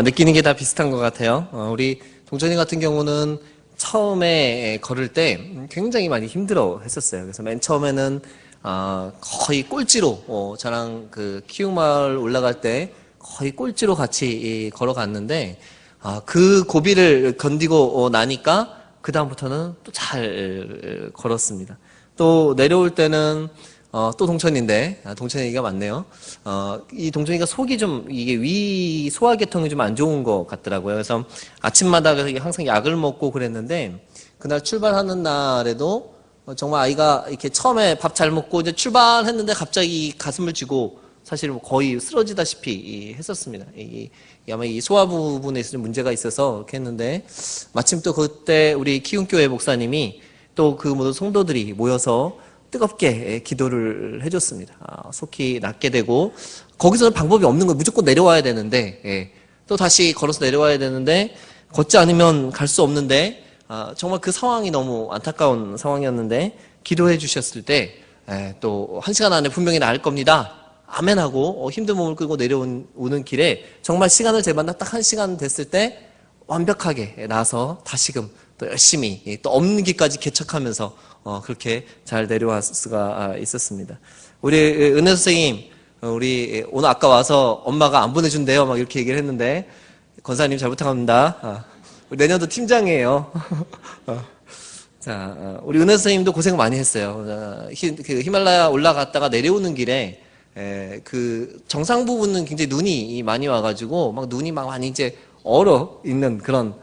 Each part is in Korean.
느끼는 게 다 비슷한 것 같아요. 우리 동천이 같은 경우는 처음에 걸을 때 굉장히 많이 힘들어 했었어요. 그래서 맨 처음에는 거의 꼴찌로 저랑 그 키움마을 올라갈 때 거의 꼴찌로 같이 걸어갔는데 그 고비를 견디고 나니까 그 다음부터는 또 잘 걸었습니다. 또 내려올 때는 또 동천인데, 동천이가 많네요. 이 동천이가 속이 좀, 이게 위 소화계통이 좀 안 좋은 것 같더라고요. 그래서 아침마다 항상 약을 먹고 그랬는데, 그날 출발하는 날에도 정말 아이가 이렇게 처음에 밥 잘 먹고 이제 출발했는데 갑자기 가슴을 쥐고 사실 거의 쓰러지다시피 했었습니다. 아마 이 소화 부분에 있어서 문제가 있어서 이렇게 했는데, 마침 또 그때 우리 키움교회 목사님이 또 그 모든 성도들이 모여서 뜨겁게 기도를 해줬습니다. 속히 낫게 되고, 거기서는 방법이 없는 거예요. 무조건 내려와야 되는데, 또 다시 걸어서 내려와야 되는데, 걷지 않으면 갈 수 없는데, 정말 그 상황이 너무 안타까운 상황이었는데, 기도해 주셨을 때, 또 1시간 안에 분명히 나을 겁니다. 아멘하고 힘든 몸을 끌고 내려오는 길에 정말 시간을 재봤나 딱 1시간 됐을 때 완벽하게 나서 다시금 또 열심히 또 없는 길까지 개척하면서 그렇게 잘 내려올 수가 있었습니다. 우리 은혜 선생님, 우리 오늘 아까 와서 엄마가 안 보내준대요. 막 이렇게 얘기를 했는데, 권사님 잘 부탁합니다. 내년도 팀장이에요. 자, 우리 은혜 선생님도 고생 많이 했어요. 그 히말라야 올라갔다가 내려오는 길에 그 정상 부분은 굉장히 눈이 많이 와가지고 막 눈이 막 많이 이제 얼어 있는 그런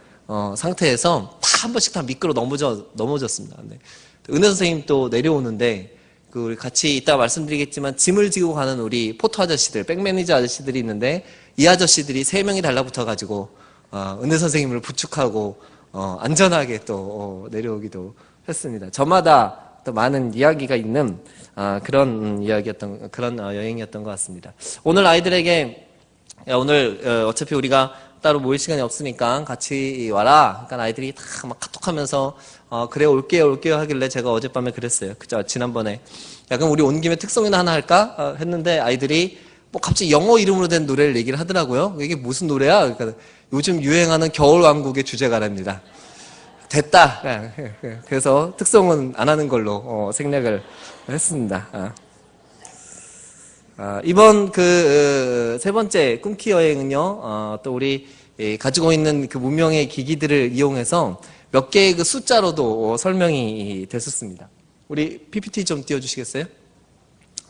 상태에서 다 한 번씩 다 미끄러 넘어졌습니다. 네. 은혜 선생님 또 내려오는데 그 우리 같이 이따 말씀드리겠지만 짐을 지고 가는 우리 포터 아저씨들, 백매니저 아저씨들이 있는데 이 아저씨들이 3명이 달라붙어가지고 은혜 선생님을 부축하고 안전하게 또 내려오기도 했습니다. 저마다 또 많은 이야기가 있는 그런 그런 여행이었던 것 같습니다. 오늘 아이들에게 오늘 어차피 우리가 따로 모일 시간이 없으니까 같이 와라. 그러니까 아이들이 다 막 카톡하면서 그래 올게요 하길래 제가 어젯밤에 그랬어요. 그죠? 지난번에 그럼 우리 온 김에 특송이나 하나 할까 했는데 아이들이 뭐 갑자기 영어 이름으로 된 노래를 얘기를 하더라고요. 이게 무슨 노래야? 그러니까 요즘 유행하는 겨울왕국의 주제가랍니다. 됐다. 그래서 특송은 안 하는 걸로 생략을 했습니다. 이번 그 세 번째 꿈키 여행은요, 또 우리 가지고 있는 그 문명의 기기들을 이용해서 몇 개의 그 숫자로도 설명이 됐었습니다. 우리 PPT 좀 띄워주시겠어요?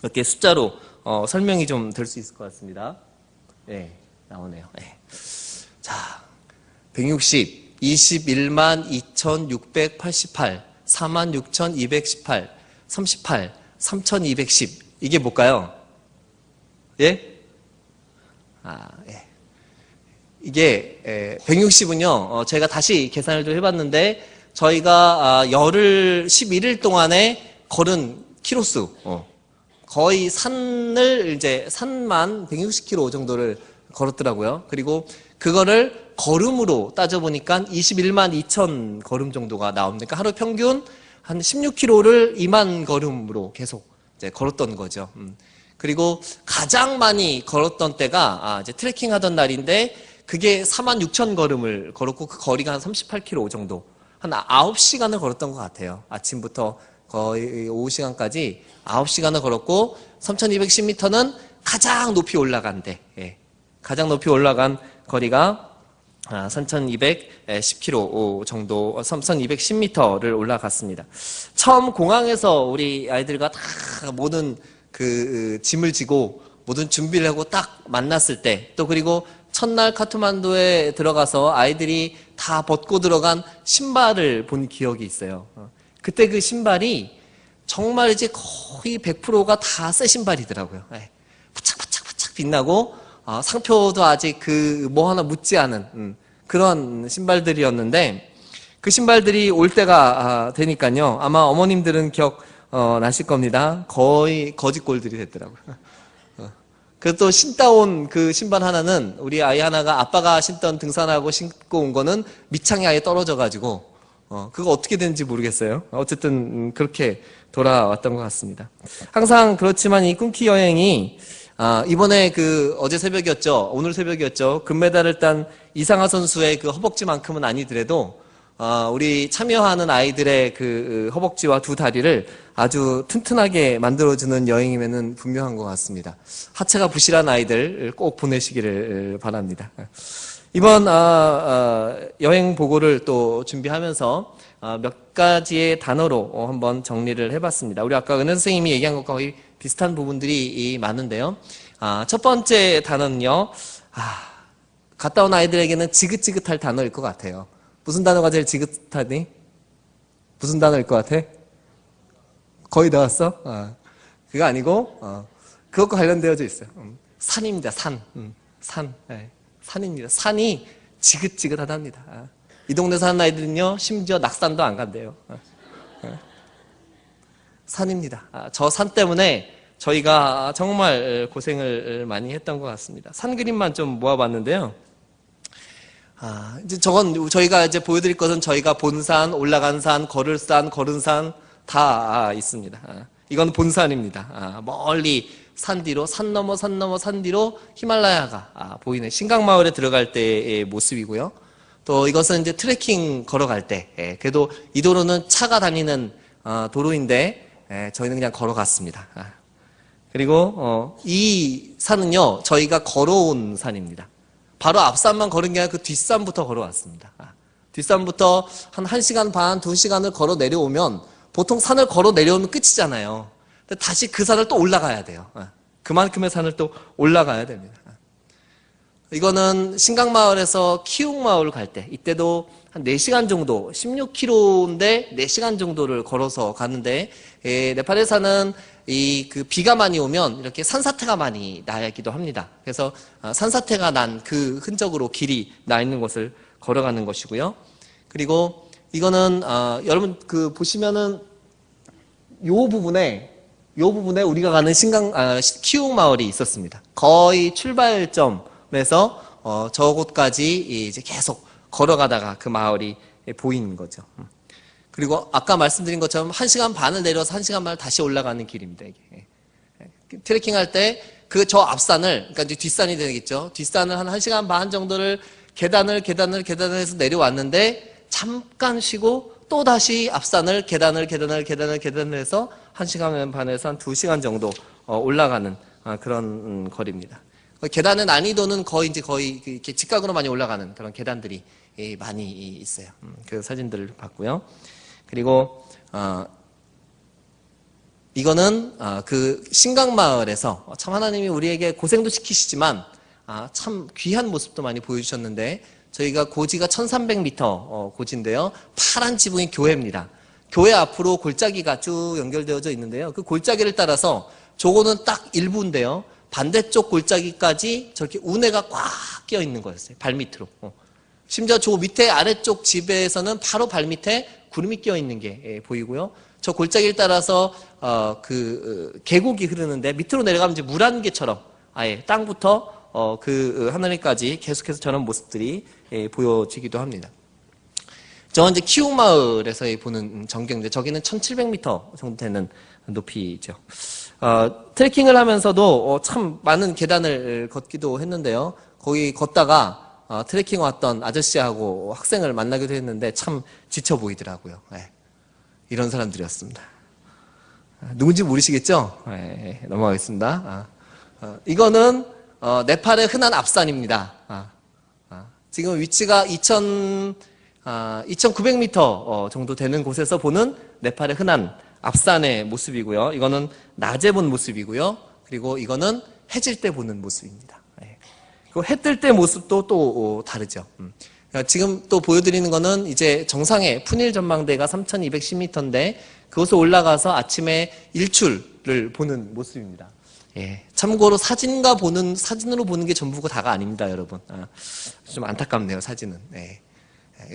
몇 개의 숫자로 설명이 좀 될 수 있을 것 같습니다. 네, 나오네요. 네. 자, 160, 21만 2,688, 46,218, 38, 3,210. 이게 뭘까요? 예? 예. 이게 160은요. 제가 다시 계산을 좀 해봤는데 저희가 열흘 11일 동안에 걸은 키로수 거의 산만 160km 정도를 걸었더라고요. 그리고 그거를 걸음으로 따져보니까 21만 2천 걸음 정도가 나옵니다. 그러니까 하루 평균 한 16km를 2만 걸음으로 계속 이제 걸었던 거죠. 그리고 가장 많이 걸었던 때가 이제 트레킹 하던 날인데 그게 4만 6천 걸음을 걸었고 그 거리가 한 38km 정도. 한 9시간을 걸었던 것 같아요. 아침부터 거의 오후 시간까지 9시간을 걸었고 3,210m는 가장 높이 올라간 데. 가장 높이 올라간 거리가 3,210km 정도, 3,210m를 올라갔습니다. 처음 공항에서 우리 아이들과 다 모든 그 짐을 지고 모든 준비를 하고 딱 만났을 때, 또 그리고 첫날 카트만두에 들어가서 아이들이 다 벗고 들어간 신발을 본 기억이 있어요. 그때 그 신발이 정말 이제 거의 100%가 다 새 신발이더라고요. 바짝바짝 빛나고 상표도 아직 그 뭐 하나 묻지 않은 그런 신발들이었는데 그 신발들이 올 때가 되니까요. 아마 어머님들은 기억 나실 겁니다. 거의 거짓골들이 됐더라고요. 그래서 또 신다 온 그 신발 하나는 우리 아이 하나가 아빠가 신던 등산하고 신고 온 거는 밑창이 아예 떨어져가지고 그거 어떻게 되는지 모르겠어요. 어쨌든 그렇게 돌아왔던 것 같습니다. 항상 그렇지만 이 꿈키 여행이 이번에 어제 새벽이었죠. 오늘 새벽이었죠. 금메달을 딴 이상하 선수의 그 허벅지만큼은 아니더라도, 우리 참여하는 아이들의 허벅지와 두 다리를 아주 튼튼하게 만들어주는 여행임에는 분명한 것 같습니다. 하체가 부실한 아이들 꼭 보내시기를 바랍니다. 이번, 여행 보고를 또 준비하면서, 몇 가지의 단어로 한번 정리를 해봤습니다. 우리 아까 은혜 선생님이 얘기한 것과 거의 비슷한 부분들이 많은데요. 첫 번째 단어는요, 갔다 온 아이들에게는 지긋지긋할 단어일 것 같아요. 무슨 단어가 제일 지긋하니? 무슨 단어일 것 같아? 거의 나왔어? 그거 아니고, 그것과 관련되어져 있어요. 산입니다, 산. 산. 네. 산입니다. 산이 지긋지긋하답니다. 이 동네 사는 아이들은요, 심지어 낙산도 안 간대요. 산입니다. 저 산 때문에 저희가 정말 고생을 많이 했던 것 같습니다. 산 그림만 좀 모아봤는데요. 이제 저건 저희가 이제 보여드릴 것은 저희가 본 산, 올라간 산, 걸을 산, 걸은 산 다 있습니다. 이건 본산입니다. 멀리 산 뒤로, 산 넘어 산 넘어 산 뒤로 히말라야가 보이는 신강마을에 들어갈 때의 모습이고요. 또 이것은 이제 트레킹 걸어갈 때, 그래도 이 도로는 차가 다니는 도로인데 저희는 그냥 걸어갔습니다. 그리고 이 산은요, 저희가 걸어온 산입니다. 바로 앞산만 걸은 게 아니라 그 뒷산부터 걸어왔습니다. 뒷산부터 한 1시간 반, 2시간을 걸어 내려오면 보통 산을 걸어 내려오면 끝이잖아요. 근데 다시 그 산을 또 올라가야 돼요. 그만큼의 산을 또 올라가야 됩니다. 이거는 신강마을에서 키움마을 갈 때, 이때도 한 4시간 정도, 16km인데 4시간 정도를 걸어서 가는데, 네팔에서는 비가 많이 오면 이렇게 산사태가 많이 나기도 합니다. 그래서 산사태가 난 그 흔적으로 길이 나 있는 곳을 걸어가는 것이고요. 그리고 이거는, 여러분 보시면은 요 부분에 우리가 가는 키움마을이 있었습니다. 거의 출발점에서 저곳까지 이제 계속 걸어가다가 그 마을이 보이는 거죠. 그리고 아까 말씀드린 것처럼 1시간 반을 내려서 1시간 반을 다시 올라가는 길입니다. 이게. 트레킹할 때 저 앞산을, 그러니까 이제 뒷산이 되겠죠. 뒷산을 한 1시간 반 정도를 계단을 해서 내려왔는데 잠깐 쉬고 또 다시 앞산을 계단을 해서 1시간 반에서 한 2시간 정도 올라가는 그런 거리입니다. 계단의 난이도는 거의 이렇게 직각으로 많이 올라가는 그런 계단들이 많이 있어요. 그 사진들을 봤고요. 그리고 이거는 그 신강마을에서 참 하나님이 우리에게 고생도 시키시지만 참 귀한 모습도 많이 보여주셨는데, 저희가 고지가 1300m 고지인데요. 파란 지붕이 교회입니다. 교회 앞으로 골짜기가 쭉 연결되어져 있는데요. 그 골짜기를 따라서 저거는 딱 일부인데요. 반대쪽 골짜기까지 저렇게 운해가 꽉 끼어 있는 거였어요. 발밑으로. 심지어 저 밑에 아래쪽 집에서는 바로 발밑에 구름이 끼어 있는 게 보이고요. 저 골짜기를 따라서 계곡이 흐르는데 밑으로 내려가면 이제 물안개처럼 아예 땅부터 하늘까지 계속해서 저런 모습들이 보여지기도 합니다. 저건 이제 키움마을에서 보는 전경인데 저기는 1700m 정도 되는 높이죠. 트레킹을 하면서도 참 많은 계단을 걷기도 했는데요. 거기 걷다가 트레킹 왔던 아저씨하고 학생을 만나기도 했는데 참 지쳐 보이더라고요. 이런 사람들이었습니다. 누군지 모르시겠죠? 넘어가겠습니다. 이거는 네팔의 흔한 앞산입니다. 지금 위치가 2900m 정도 되는 곳에서 보는 네팔의 흔한 앞산의 모습이고요. 이거는 낮에 본 모습이고요. 그리고 이거는 해질 때 보는 모습입니다. 그리고 해 뜰 때 모습도 또 다르죠. 지금 또 보여드리는 거는 이제 정상의 푸닐 전망대가 3210m인데 그곳에 올라가서 아침에 일출을 보는 모습입니다. 참고로 사진으로 보는 게 전부가 다가 아닙니다, 여러분. 좀 안타깝네요, 사진은.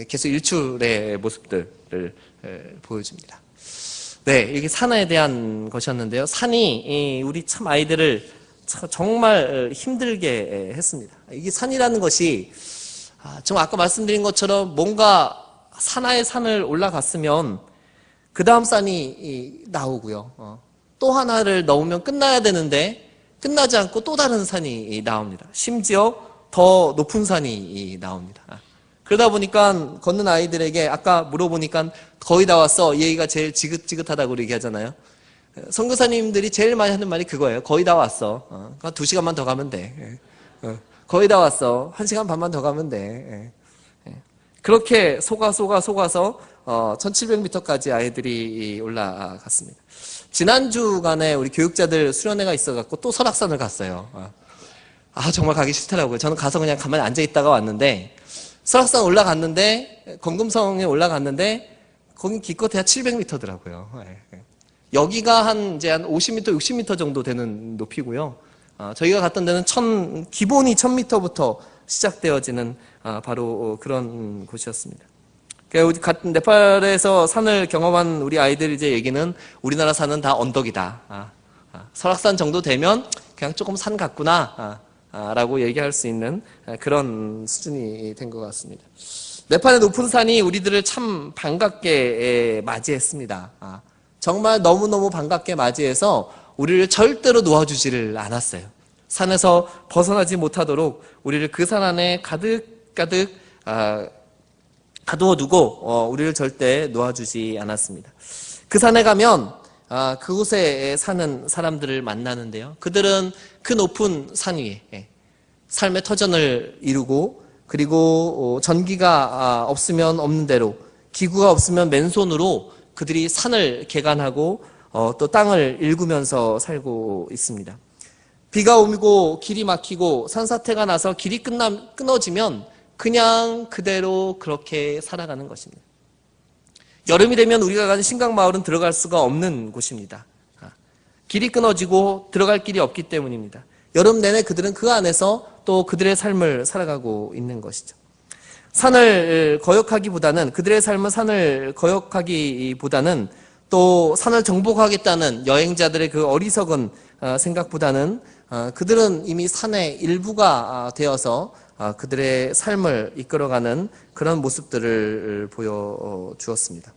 계속 일출의 모습들을 보여줍니다. 이게 산에 대한 것이었는데요. 산이 우리 참 아이들을 정말 힘들게 했습니다. 이게 산이라는 것이 좀 아까 말씀드린 것처럼 뭔가 하나의 산을 올라갔으면 그 다음 산이 나오고요. 또 하나를 넘으면 끝나야 되는데 끝나지 않고 또 다른 산이 나옵니다. 심지어 더 높은 산이 나옵니다. 그러다 보니까 걷는 아이들에게 아까 물어보니까 거의 다 왔어. 얘기가 제일 지긋지긋하다고 얘기하잖아요. 선교사님들이 제일 많이 하는 말이 그거예요. 거의 다 왔어. 그러니까 2시간만 더 가면 돼. 거의 다 왔어. 1시간 반만 더 가면 돼. 그렇게 속아서 1700m까지 아이들이 올라갔습니다. 지난주간에 우리 교육자들 수련회가 있어갖고 또 설악산을 갔어요. 정말 가기 싫더라고요. 저는 가서 그냥 가만히 앉아있다가 왔는데, 설악산 올라갔는데, 검금성에 올라갔는데, 거긴 기껏해야 700m더라고요. 여기가 이제 한 50m, 60m 정도 되는 높이고요. 저희가 갔던 데는 기본이 1000m부터 시작되어지는 바로 그런 곳이었습니다. 우리 같은 네팔에서 산을 경험한 우리 아이들 이제 얘기는 우리나라 산은 다 언덕이다. 설악산 정도 되면 그냥 조금 산 같구나. 라고 얘기할 수 있는 그런 수준이 된 것 같습니다. 네팔의 높은 산이 우리들을 참 반갑게 맞이했습니다. 정말 너무너무 반갑게 맞이해서 우리를 절대로 놓아주지를 않았어요. 산에서 벗어나지 못하도록 우리를 그 산 안에 가득가득 가두어두고 우리를 절대 놓아주지 않았습니다. 그 산에 가면 그곳에 사는 사람들을 만나는데요. 그들은 그 높은 산 위에 삶의 터전을 이루고, 그리고 전기가 없으면 없는 대로, 기구가 없으면 맨손으로 그들이 산을 개간하고 또 땅을 일구면서 살고 있습니다. 비가 오고 길이 막히고 산사태가 나서 길이 끊어지면 그냥 그대로 그렇게 살아가는 것입니다. 여름이 되면 우리가 가는 신강마을은 들어갈 수가 없는 곳입니다. 길이 끊어지고 들어갈 길이 없기 때문입니다. 여름 내내 그들은 그 안에서 또 그들의 삶을 살아가고 있는 것이죠. 산을 거역하기보다는, 그들의 삶은 산을 거역하기보다는, 또 산을 정복하겠다는 여행자들의 그 어리석은 생각보다는 그들은 이미 산의 일부가 되어서 그들의 삶을 이끌어가는 그런 모습들을 보여주었습니다.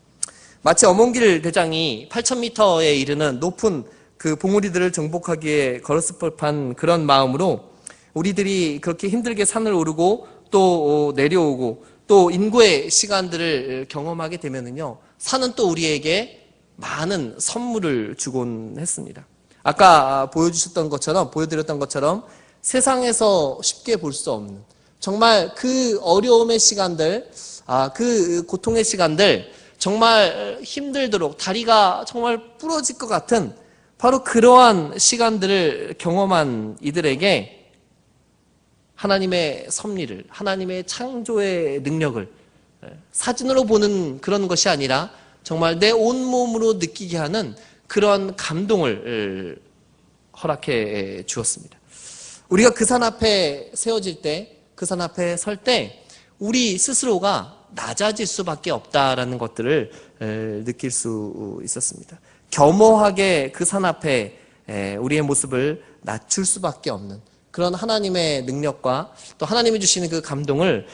마치 어몽길 대장이 8000m에 이르는 높은 그 봉우리들을 정복하기에 걸었을 법한 그런 마음으로 우리들이 그렇게 힘들게 산을 오르고 또 내려오고 또 인고의 시간들을 경험하게 되면은요, 산은 또 우리에게 많은 선물을 주곤 했습니다. 아까 보여드렸던 것처럼 세상에서 쉽게 볼 수 없는, 정말 그 어려움의 시간들, 그 고통의 시간들, 정말 힘들도록 다리가 정말 부러질 것 같은 바로 그러한 시간들을 경험한 이들에게 하나님의 섭리를, 하나님의 창조의 능력을 사진으로 보는 그런 것이 아니라 정말 내 온몸으로 느끼게 하는 그런 감동을 허락해 주었습니다. 우리가 그 산 앞에 세워질 때, 그 산 앞에 설 때 우리 스스로가 낮아질 수밖에 없다라는 것들을 느낄 수 있었습니다. 겸허하게 그 산 앞에 우리의 모습을 낮출 수밖에 없는 그런 하나님의 능력과 또 하나님이 주시는 그 감동을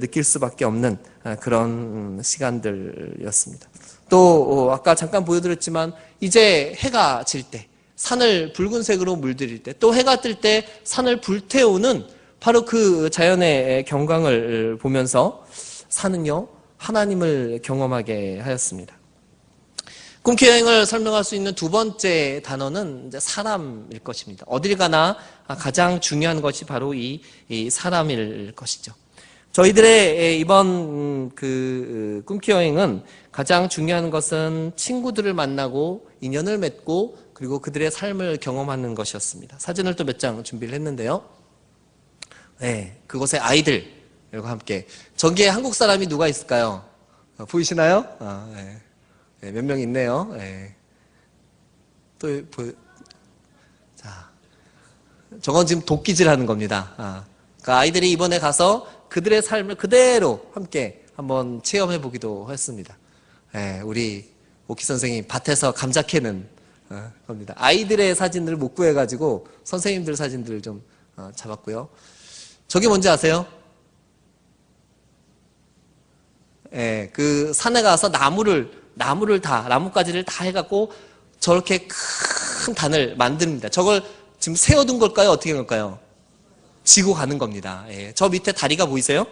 느낄 수밖에 없는 그런 시간들이었습니다. 또 아까 잠깐 보여드렸지만 이제 해가 질 때, 산을 붉은색으로 물들일 때, 또 해가 뜰 때 산을 불태우는 바로 그 자연의 경광을 보면서 산은요, 하나님을 경험하게 하였습니다. 꿈키 여행을 설명할 수 있는 두 번째 단어는 이제 사람일 것입니다. 어딜 가나 가장 중요한 것이 바로 이 사람일 것이죠. 저희들의 이번 그 꿈키 여행은 가장 중요한 것은 친구들을 만나고 인연을 맺고 그리고 그들의 삶을 경험하는 것이었습니다. 사진을 또 몇 장 준비를 했는데요. 네, 그곳의 아이들과 함께. 저기에 한국 사람이 누가 있을까요? 보이시나요? 네. 네, 몇 명 있네요. 네. 자, 저건 지금 도끼질 하는 겁니다. 그 아이들이 이번에 가서 그들의 삶을 그대로 함께 한번 체험해 보기도 했습니다. 네, 우리 오키 선생님 밭에서 감자 캐는 겁니다. 아이들의 사진들을 못 구해가지고 선생님들 사진들을 좀 잡았고요. 저게 뭔지 아세요? 예, 그 산에 가서 나무가지를 다 해갖고 저렇게 큰 단을 만듭니다. 저걸 지금 세워둔 걸까요? 어떻게 한 걸까요? 지고 가는 겁니다. 예. 저 밑에 다리가 보이세요?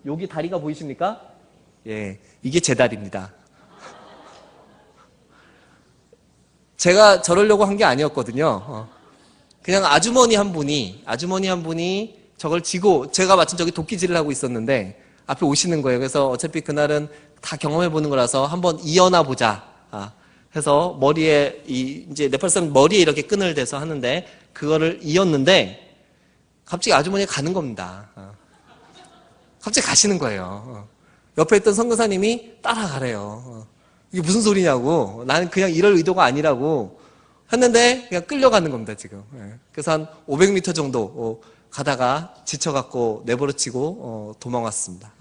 여기 다리가 보이십니까? 예, 이게 제 다리입니다. 제가 저러려고 한 게 아니었거든요. 그냥 아주머니 한 분이 저걸 지고, 제가 마침 저기 도끼질을 하고 있었는데 앞에 오시는 거예요. 그래서 어차피 그날은 다 경험해 보는 거라서 한번 이어나 보자. 해서 머리에 이제 네팔 사람 머리에 이렇게 끈을 대서 하는데 그거를 이었는데 갑자기 아주머니가 가는 겁니다. 갑자기 가시는 거예요. 옆에 있던 선교사님이 따라가래요. 이게 무슨 소리냐고. 나는 그냥 이럴 의도가 아니라고 했는데 그냥 끌려가는 겁니다, 지금. 그래서 한 500m 정도 가다가 지쳐갖고 내버려치고 도망왔습니다.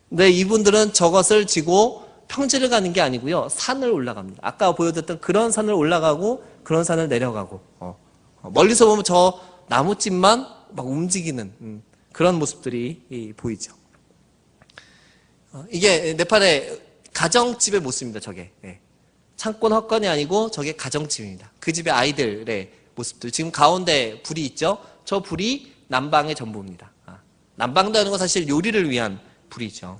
근데 이분들은 저것을 지고 평지를 가는 게 아니고요. 산을 올라갑니다. 아까 보여드렸던 그런 산을 올라가고 그런 산을 내려가고 멀리서 보면 저 나뭇잎만 막 움직이는 그런 모습들이 보이죠. 이게 네팔의 가정집의 모습입니다. 저게 창고나 헛간이 아니고 저게 가정집입니다. 그 집의 아이들의 모습들. 지금 가운데 불이 있죠. 저 불이 난방의 전부입니다. 난방이라는 건 사실 요리를 위한 불이죠.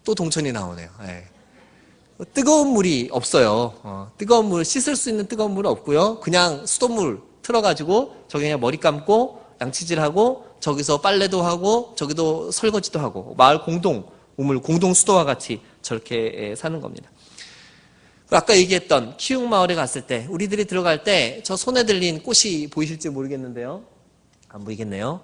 또 동천이 나오네요. 뜨거운 물이 없어요. 뜨거운 물, 씻을 수 있는 뜨거운 물은 없고요. 그냥 수돗물 틀어가지고 저기 그냥 머리 감고 양치질하고 저기서 빨래도 하고 저기도 설거지도 하고 마을 공동 우물, 공동 수도와 같이 저렇게 사는 겁니다. 아까 얘기했던 키움 마을에 갔을 때 우리들이 들어갈 때 저 손에 들린 꽃이 보이실지 모르겠는데요. 안 보이겠네요.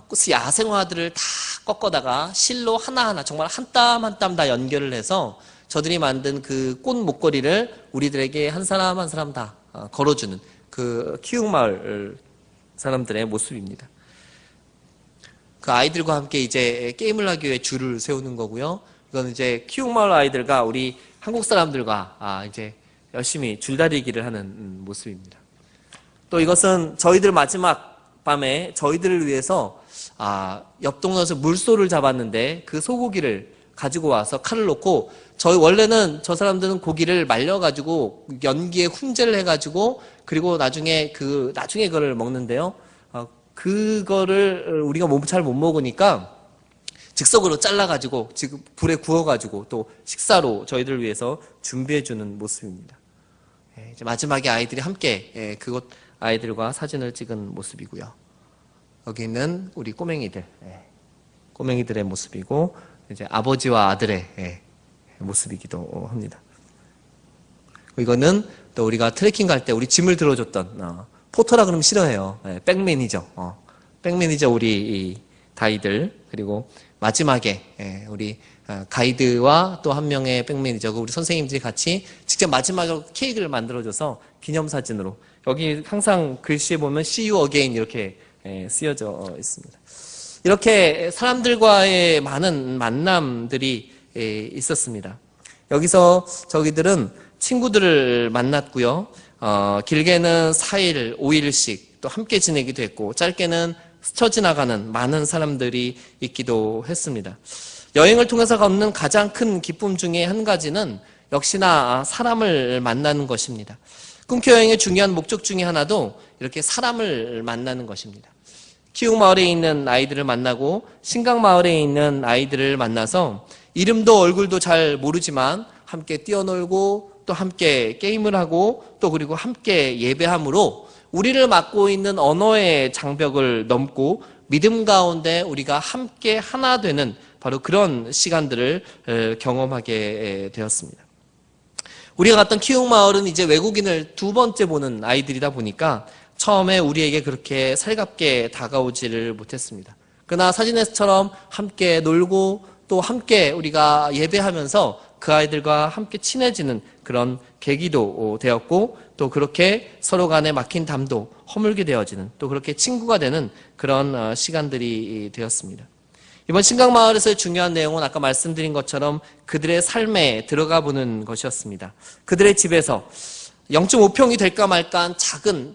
꽃 야생화들을 다 꺾어다가 실로 하나하나 정말 한 땀 한 땀 다 연결을 해서 저들이 만든 그 꽃 목걸이를 우리들에게 한 사람 한 사람 다 걸어주는 그 키움 마을 사람들의 모습입니다. 그 아이들과 함께 이제 게임을 하기 위해 줄을 세우는 거고요. 이건 이제 키움 마을 아이들과 우리 한국 사람들과 이제 열심히 줄다리기를 하는 모습입니다. 또 이것은 저희들 마지막 밤에 저희들을 위해서 옆 동네에서 물소를 잡았는데 그 소고기를 가지고 와서 칼을 놓고 저희 원래는 저 사람들은 고기를 말려가지고 연기에 훈제를 해가지고 그리고 나중에 그거를 먹는데요. 그거를 우리가 잘 못 먹으니까 즉석으로 잘라가지고 지금 불에 구워가지고 또 식사로 저희들을 위해서 준비해주는 모습입니다. 이제 마지막에 아이들이 함께 그곳 아이들과 사진을 찍은 모습이고요. 여기는 우리 꼬맹이들의 모습이고 이제 아버지와 아들의 모습이기도 합니다. 이거는 또 우리가 트레킹 갈 때 우리 짐을 들어줬던 포터라 그러면 싫어해요. 백매니저. 백매니저 우리 다이들 그리고 마지막에 우리 가이드와 또 한 명의 백매니저 우리 선생님들이 같이 직접 마지막으로 케이크를 만들어줘서 기념사진으로 여기 항상 글씨에 보면 See you again 이렇게 쓰여져 있습니다. 이렇게 사람들과의 많은 만남들이 있었습니다. 여기서 저기들은 친구들을 만났고요. 길게는 4일, 5일씩 또 함께 지내기도 했고 짧게는 스쳐 지나가는 많은 사람들이 있기도 했습니다. 여행을 통해서 얻는 가장 큰 기쁨 중에 한 가지는 역시나 사람을 만나는 것입니다. 꿈켜 여행의 중요한 목적 중에 하나도 이렇게 사람을 만나는 것입니다. 키움 마을에 있는 아이들을 만나고 신강 마을에 있는 아이들을 만나서 이름도 얼굴도 잘 모르지만 함께 뛰어놀고 또 함께 게임을 하고 또 그리고 함께 예배함으로 우리를 막고 있는 언어의 장벽을 넘고 믿음 가운데 우리가 함께 하나 되는 바로 그런 시간들을 경험하게 되었습니다. 우리가 갔던 키움 마을은 이제 외국인을 두 번째 보는 아이들이다 보니까 처음에 우리에게 그렇게 살갑게 다가오지를 못했습니다. 그러나 사진에서처럼 함께 놀고 또 함께 우리가 예배하면서 그 아이들과 함께 친해지는 그런 계기도 되었고 또 그렇게 서로 간에 막힌 담도 허물게 되어지는 또 그렇게 친구가 되는 그런 시간들이 되었습니다. 이번 신강마을에서의 중요한 내용은 아까 말씀드린 것처럼 그들의 삶에 들어가 보는 것이었습니다. 그들의 집에서 0.5평이 될까 말까한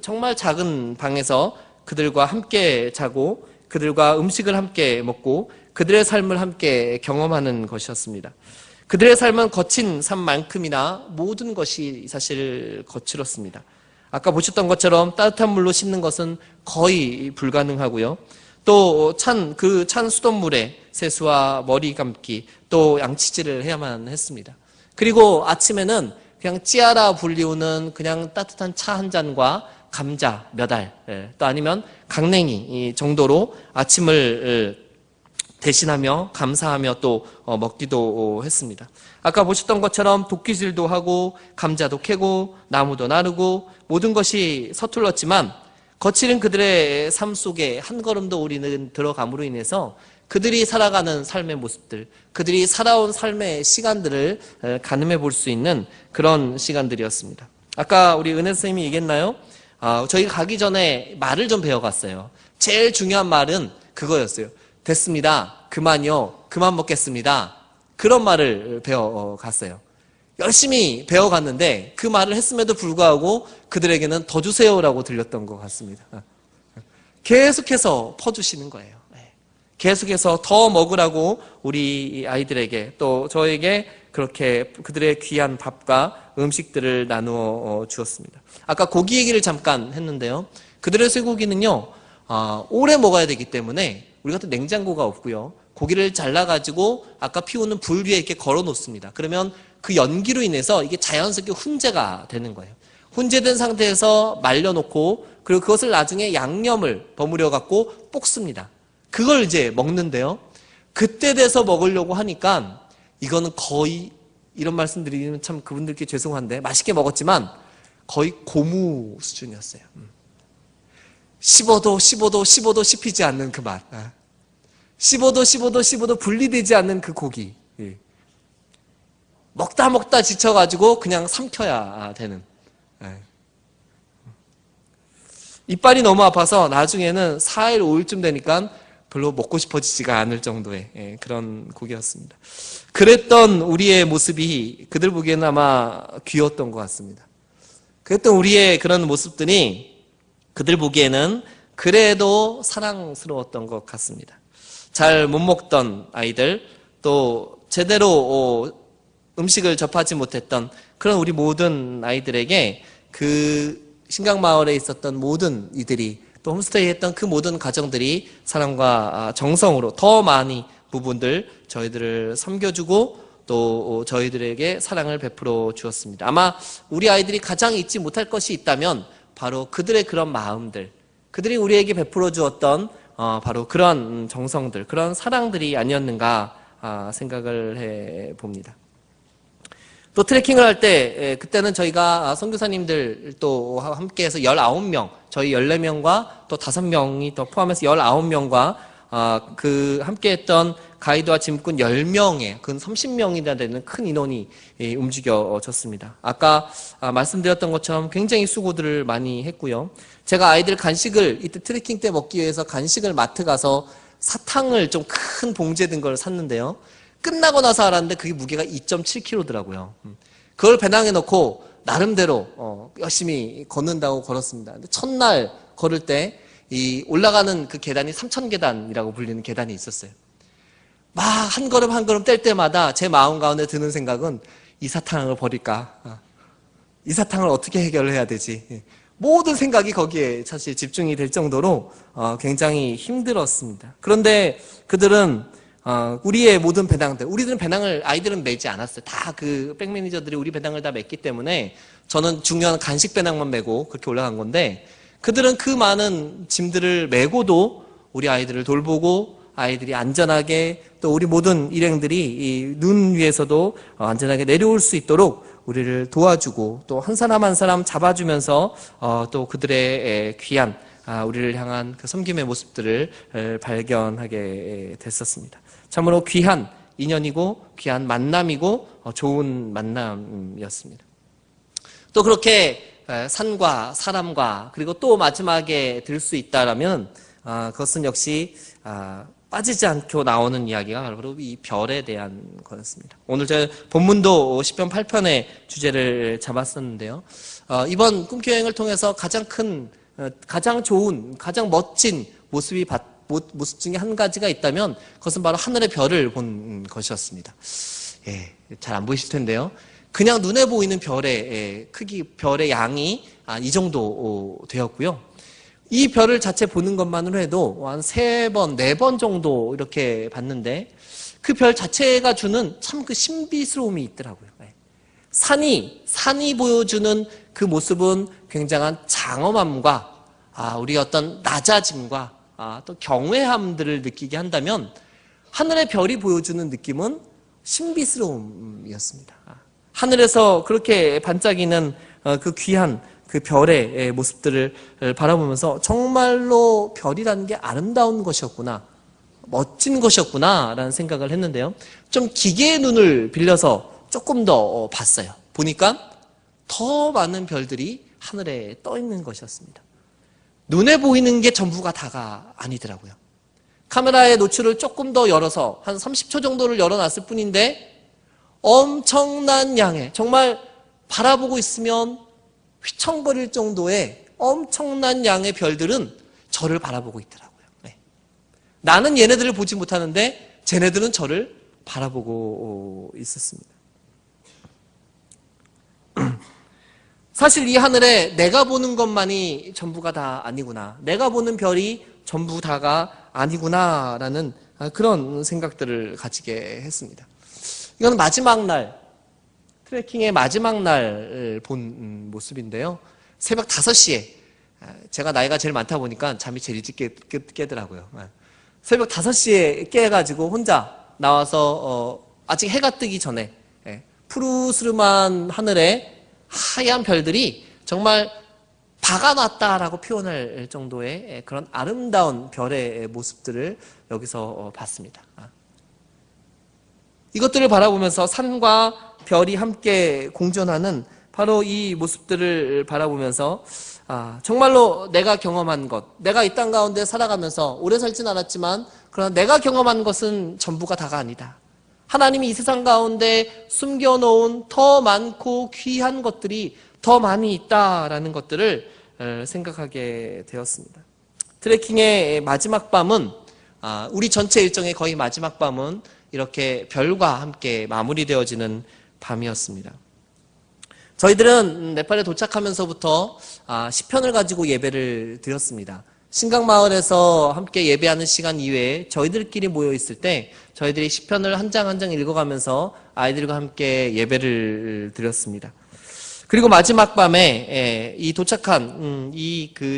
정말 작은 방에서 그들과 함께 자고 그들과 음식을 함께 먹고 그들의 삶을 함께 경험하는 것이었습니다. 그들의 삶은 거친 삶만큼이나 모든 것이 사실 거칠었습니다. 아까 보셨던 것처럼 따뜻한 물로 씻는 것은 거의 불가능하고요. 또 찬 수돗물에 세수와 머리 감기, 또 양치질을 해야만 했습니다. 그리고 아침에는 그냥 찌아라 불리우는 그냥 따뜻한 차 한 잔과 감자 몇 알, 또 아니면 강냉이 정도로 아침을 대신하며 감사하며 또 먹기도 했습니다. 아까 보셨던 것처럼 도끼질도 하고 감자도 캐고 나무도 나르고 모든 것이 서툴렀지만 거칠은 그들의 삶 속에 한 걸음도 우리는 들어감으로 인해서 그들이 살아가는 삶의 모습들, 그들이 살아온 삶의 시간들을 가늠해 볼 수 있는 그런 시간들이었습니다. 아까 우리 은혜 선생님이 얘기했나요? 저희가 가기 전에 말을 좀 배워갔어요. 제일 중요한 말은 그거였어요. 됐습니다. 그만요. 그만 먹겠습니다. 그런 말을 배워갔어요. 열심히 배워갔는데 그 말을 했음에도 불구하고 그들에게는 더 주세요라고 들렸던 것 같습니다. 계속해서 퍼주시는 거예요. 계속해서 더 먹으라고 우리 아이들에게 또 저에게 그렇게 그들의 귀한 밥과 음식들을 나누어 주었습니다. 아까 고기 얘기를 잠깐 했는데요. 그들의 쇠고기는요, 오래 먹어야 되기 때문에 우리 같은 냉장고가 없고요. 고기를 잘라가지고 아까 피우는 불 위에 이렇게 걸어 놓습니다. 그러면 그 연기로 인해서 이게 자연스럽게 훈제가 되는 거예요. 훈제된 상태에서 말려놓고 그리고 그것을 나중에 양념을 버무려 갖고 볶습니다. 그걸 이제 먹는데요. 그때 돼서 먹으려고 하니까 이거는 거의 이런 말씀 드리면 참 그분들께 죄송한데 맛있게 먹었지만 거의 고무 수준이었어요. 씹어도 씹히지 않는 그 맛. 씹어도 분리되지 않는 그 고기. 먹다 지쳐가지고 그냥 삼켜야 되는. 이빨이 너무 아파서 나중에는 4일, 5일쯤 되니까 별로 먹고 싶어지지가 않을 정도의 그런 고기였습니다. 그랬던 우리의 모습이 그들 보기에는 아마 귀여웠던 것 같습니다. 그랬던 우리의 그런 모습들이 그들 보기에는 그래도 사랑스러웠던 것 같습니다. 잘 못 먹던 아이들, 또 제대로 음식을 접하지 못했던 그런 우리 모든 아이들에게 그 신강마을에 있었던 모든 이들이 또 홈스테이 했던 그 모든 가정들이 사랑과 정성으로 더 많이 부분들 저희들을 섬겨주고 또 저희들에게 사랑을 베풀어 주었습니다. 아마 우리 아이들이 가장 잊지 못할 것이 있다면 바로 그들의 그런 마음들, 그들이 우리에게 베풀어 주었던 바로 그런 정성들, 그런 사랑들이 아니었는가 생각을 해 봅니다. 또 트레킹을 할 때 그때는 저희가 선교사님들 또 함께해서 19명, 저희 14명과 또 5명이 더 포함해서 19명과 그 함께했던 가이드와 짐꾼 10명에 근 30명이나 되는 큰 인원이 움직여졌습니다. 아까 말씀드렸던 것처럼 굉장히 수고들을 많이 했고요. 제가 아이들 간식을 이때 트레킹 때 먹기 위해서 간식을 마트 가서 사탕을 좀 큰 봉지에 든 걸 샀는데요. 끝나고 나서 알았는데 그게 무게가 2.7kg더라고요. 그걸 배낭에 넣고 나름대로 열심히 걷는다고 걸었습니다. 근데 첫날 걸을 때 이 올라가는 그 계단이 3000계단이라고 불리는 계단이 있었어요. 막 한 걸음 한 걸음 뗄 때마다 제 마음 가운데 드는 생각은 이 사탕을 버릴까? 이 사탕을 어떻게 해결을 해야 되지? 모든 생각이 거기에 사실 집중이 될 정도로 굉장히 힘들었습니다. 그런데 그들은 우리의 모든 배낭들, 우리들은 배낭을 아이들은 메지 않았어요. 다 그 백매니저들이 우리 배낭을 다 맸기 때문에 저는 중요한 간식 배낭만 메고 그렇게 올라간 건데 그들은 그 많은 짐들을 메고도 우리 아이들을 돌보고 아이들이 안전하게 또 우리 모든 일행들이 이 눈 위에서도 안전하게 내려올 수 있도록 우리를 도와주고 또 한 사람 한 사람 잡아주면서 또 그들의 귀한 우리를 향한 그 섬김의 모습들을 발견하게 됐었습니다. 참으로 귀한 인연이고 귀한 만남이고 좋은 만남이었습니다. 또 그렇게 산과 사람과 그리고 또 마지막에 들 수 있다라면 그것은 역시 빠지지 않고 나오는 이야기가 바로 이 별에 대한 거였습니다. 오늘 제 본문도 시편 8편의 주제를 잡았었는데요. 이번 꿈교행을 통해서 가장 좋은, 가장 멋진 모습 중에 한 가지가 있다면 그것은 바로 하늘의 별을 본 것이었습니다. 잘 안 보이실 텐데요. 그냥 눈에 보이는 별의 크기, 별의 양이 이 정도 되었고요. 이 별을 자체 보는 것만으로 해도 한 3번, 4번 정도 이렇게 봤는데 그 별 자체가 주는 참 그 신비스러움이 있더라고요. 산이 보여주는 그 모습은 굉장한 장엄함과 우리 어떤 낮아짐과 또 경외함들을 느끼게 한다면 하늘의 별이 보여주는 느낌은 신비스러움이었습니다. 하늘에서 그렇게 반짝이는 그 귀한 그 별의 모습들을 바라보면서 정말로 별이라는 게 아름다운 것이었구나, 멋진 것이었구나 라는 생각을 했는데요. 좀 기계의 눈을 빌려서 조금 더 봤어요. 보니까 더 많은 별들이 하늘에 떠 있는 것이었습니다. 눈에 보이는 게 전부가 다가 아니더라고요. 카메라의 노출을 조금 더 열어서 한 30초 정도를 열어놨을 뿐인데 엄청난 양의, 정말 바라보고 있으면 휘청거릴 정도의 엄청난 양의 별들은 저를 바라보고 있더라고요. 나는 얘네들을 보지 못하는데 쟤네들은 저를 바라보고 있었습니다. 사실 이 하늘에 내가 보는 것만이 전부가 다 아니구나, 내가 보는 별이 전부 다가 아니구나라는 그런 생각들을 가지게 했습니다. 이건 마지막 날, 트레킹의 마지막 날 본 모습인데요. 새벽 5시에, 제가 나이가 제일 많다 보니까 잠이 제일 일찍 깨더라고요. 새벽 5시에 깨가지고 혼자 나와서 아직 해가 뜨기 전에 푸르스름한 하늘에 하얀 별들이 정말 박아놨다라고 표현할 정도의 그런 아름다운 별의 모습들을 여기서 봤습니다. 이것들을 바라보면서 산과 별이 함께 공존하는 바로 이 모습들을 바라보면서 정말로 내가 경험한 것, 내가 이 땅 가운데 살아가면서 오래 살진 않았지만 그러나 내가 경험한 것은 전부가 다가 아니다. 하나님이 이 세상 가운데 숨겨놓은 더 많고 귀한 것들이 더 많이 있다라는 것들을 생각하게 되었습니다. 트레킹의 마지막 밤은, 우리 전체 일정의 거의 마지막 밤은 이렇게 별과 함께 마무리되어지는 밤이었습니다. 저희들은 네팔에 도착하면서부터 시편을 가지고 예배를 드렸습니다. 신강마을에서 함께 예배하는 시간 이외에 저희들끼리 모여 있을 때 저희들이 시편을 한 장 한 장 읽어가면서 아이들과 함께 예배를 드렸습니다. 그리고 마지막 밤에 이 도착한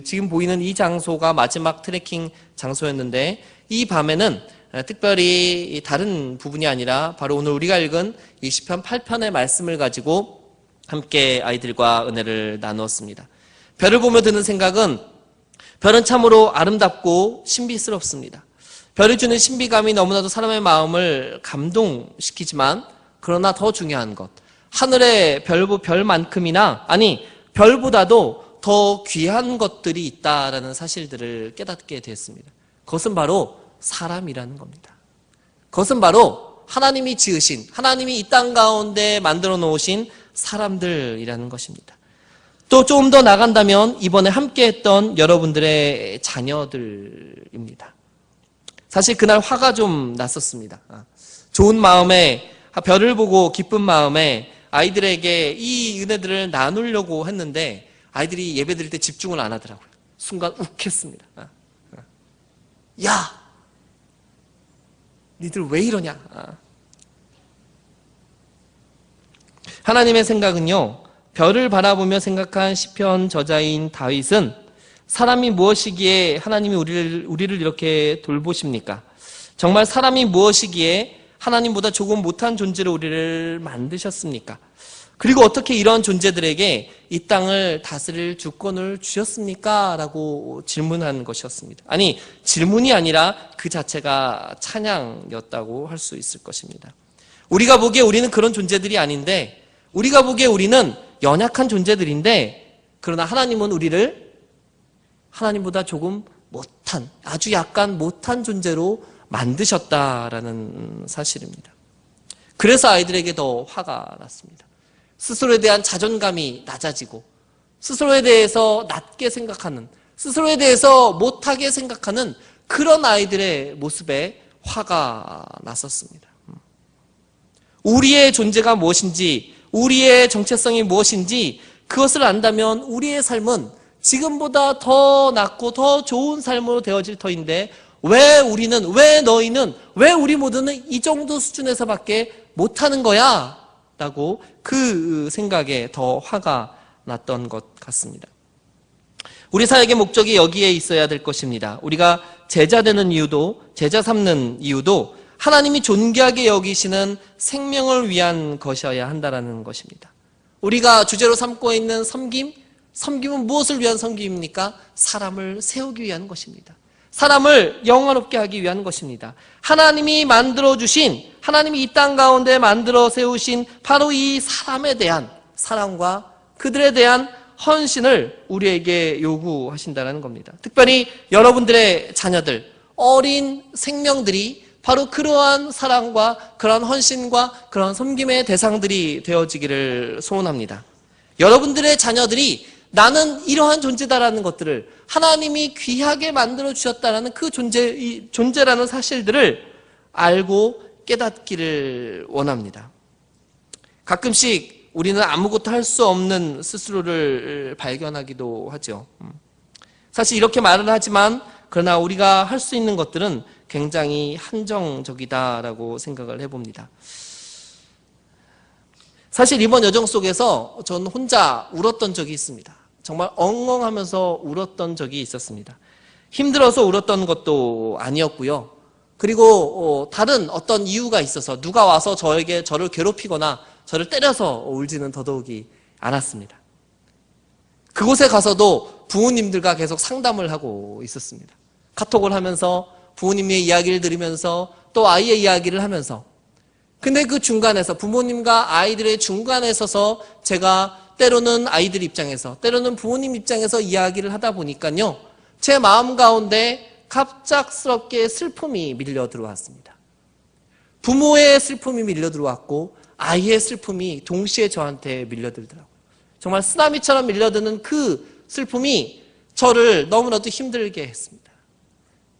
지금 보이는 이 장소가 마지막 트레킹 장소였는데, 이 밤에는 특별히 다른 부분이 아니라 바로 오늘 우리가 읽은 이 시편 8편의 말씀을 가지고 함께 아이들과 은혜를 나누었습니다. 별을 보며 드는 생각은, 별은 참으로 아름답고 신비스럽습니다. 별이 주는 신비감이 너무나도 사람의 마음을 감동시키지만, 그러나 더 중요한 것, 하늘의 별만큼이나, 아니 별보다도 더 귀한 것들이 있다라는 사실들을 깨닫게 되었습니다. 그것은 바로 사람이라는 겁니다. 그것은 바로 하나님이 지으신, 하나님이 이 땅 가운데 만들어 놓으신 사람들이라는 것입니다. 또 조금 더 나간다면 이번에 함께 했던 여러분들의 자녀들입니다. 사실 그날 화가 좀 났었습니다. 좋은 마음에, 별을 보고 기쁜 마음에 아이들에게 이 은혜들을 나누려고 했는데 아이들이 예배 드릴 때 집중을 안 하더라고요. 순간 욱했습니다. 야! 니들 왜 이러냐? 하나님의 생각은요, 별을 바라보며 생각한 시편 저자인 다윗은 사람이 무엇이기에 하나님이 우리를 이렇게 돌보십니까? 정말 사람이 무엇이기에 하나님보다 조금 못한 존재로 우리를 만드셨습니까? 그리고 어떻게 이런 존재들에게 이 땅을 다스릴 주권을 주셨습니까? 라고 질문한 것이었습니다. 아니, 질문이 아니라 그 자체가 찬양이었다고 할 수 있을 것입니다. 우리가 보기에 우리는 그런 존재들이 아닌데, 우리가 보기에 우리는 연약한 존재들인데, 그러나 하나님은 우리를 하나님보다 조금 못한, 아주 약간 못한 존재로 만드셨다라는 사실입니다. 그래서 아이들에게 더 화가 났습니다. 스스로에 대한 자존감이 낮아지고, 스스로에 대해서 낮게 생각하는, 스스로에 대해서 못하게 생각하는 그런 아이들의 모습에 화가 났었습니다. 우리의 존재가 무엇인지, 우리의 정체성이 무엇인지 그것을 안다면 우리의 삶은 지금보다 더 낫고 더 좋은 삶으로 되어질 터인데 왜 우리는, 왜 너희는, 왜 우리 모두는 이 정도 수준에서밖에 못하는 거야? 라고 그 생각에 더 화가 났던 것 같습니다. 우리 사역의 목적이 여기에 있어야 될 것입니다. 우리가 제자 되는 이유도, 제자 삼는 이유도 하나님이 존귀하게 여기시는 생명을 위한 것이어야 한다는 것입니다. 우리가 주제로 삼고 있는 섬김은 무엇을 위한 섬김입니까? 사람을 세우기 위한 것입니다. 사람을 영화롭게 하기 위한 것입니다. 하나님이 만들어주신, 하나님이 이 땅 가운데 만들어 세우신 바로 이 사람에 대한 사랑과 그들에 대한 헌신을 우리에게 요구하신다는 겁니다. 특별히 여러분들의 자녀들, 어린 생명들이 바로 그러한 사랑과 그러한 헌신과 그러한 섬김의 대상들이 되어지기를 소원합니다. 여러분들의 자녀들이 나는 이러한 존재다라는 것들을 하나님이 귀하게 만들어 주셨다라는 그 존재라는 사실들을 알고 깨닫기를 원합니다. 가끔씩 우리는 아무것도 할 수 없는 스스로를 발견하기도 하죠. 사실 이렇게 말을 하지만 그러나 우리가 할 수 있는 것들은 굉장히 한정적이다라고 생각을 해봅니다. 사실 이번 여정 속에서 전 혼자 울었던 적이 있습니다. 정말 엉엉하면서 울었던 적이 있었습니다. 힘들어서 울었던 것도 아니었고요. 그리고 다른 어떤 이유가 있어서 누가 와서 저를 괴롭히거나 저를 때려서 울지는 더더욱이 않았습니다. 그곳에 가서도 부모님들과 계속 상담을 하고 있었습니다. 카톡을 하면서 부모님의 이야기를 들으면서 또 아이의 이야기를 하면서, 근데 그 중간에서 부모님과 아이들의 중간에 서서 제가 때로는 아이들 입장에서 때로는 부모님 입장에서 이야기를 하다 보니까요, 제 마음 가운데 갑작스럽게 슬픔이 밀려 들어왔습니다. 부모의 슬픔이 밀려 들어왔고 아이의 슬픔이 동시에 저한테 밀려들더라고요. 정말 쓰나미처럼 밀려드는 그 슬픔이 저를 너무나도 힘들게 했습니다.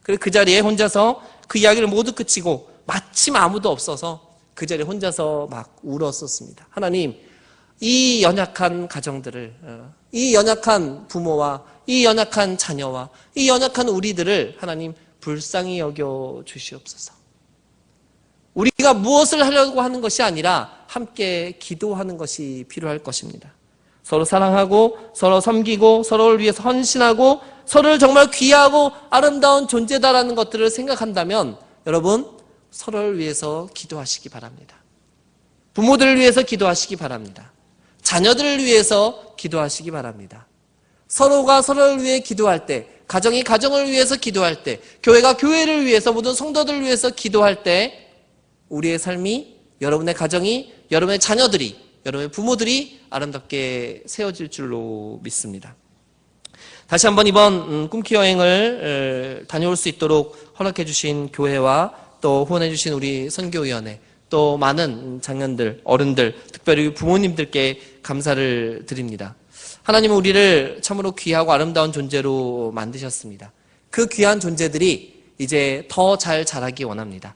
그리고 그 자리에 혼자서 그 이야기를 모두 그치고 마침 아무도 없어서 그 자리에 혼자서 막 울었었습니다. 하나님, 이 연약한 가정들을, 이 연약한 부모와 이 연약한 자녀와 이 연약한 우리들을 하나님 불쌍히 여겨 주시옵소서. 우리가 무엇을 하려고 하는 것이 아니라 함께 기도하는 것이 필요할 것입니다. 서로 사랑하고 서로 섬기고 서로를 위해서 헌신하고 서로를 정말 귀하고 아름다운 존재다라는 것들을 생각한다면 여러분, 서로를 위해서 기도하시기 바랍니다. 부모들을 위해서 기도하시기 바랍니다. 자녀들을 위해서 기도하시기 바랍니다. 서로가 서로를 위해 기도할 때, 가정이 가정을 위해서 기도할 때, 교회가 교회를 위해서, 모든 성도들을 위해서 기도할 때 우리의 삶이, 여러분의 가정이, 여러분의 자녀들이, 여러분의 부모들이 아름답게 세워질 줄로 믿습니다. 다시 한번 이번 꿈키 여행을 다녀올 수 있도록 허락해 주신 교회와 또 후원해 주신 우리 선교위원회, 또 많은 장년들, 어른들, 특별히 부모님들께 감사를 드립니다. 하나님은 우리를 참으로 귀하고 아름다운 존재로 만드셨습니다. 그 귀한 존재들이 이제 더 잘 자라기 원합니다.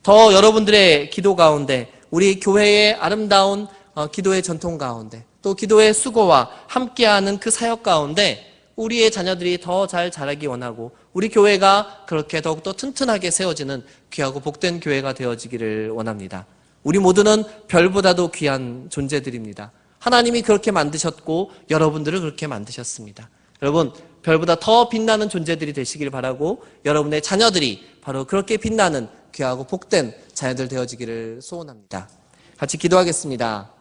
더 여러분들의 기도 가운데, 우리 교회의 아름다운 기도의 전통 가운데, 또 기도의 수고와 함께하는 그 사역 가운데 우리의 자녀들이 더 잘 자라기 원하고 우리 교회가 그렇게 더욱더 튼튼하게 세워지는 귀하고 복된 교회가 되어지기를 원합니다. 우리 모두는 별보다도 귀한 존재들입니다. 하나님이 그렇게 만드셨고 여러분들을 그렇게 만드셨습니다. 여러분, 별보다 더 빛나는 존재들이 되시길 바라고 여러분의 자녀들이 바로 그렇게 빛나는 귀하고 복된 자녀들 되어지기를 소원합니다. 같이 기도하겠습니다.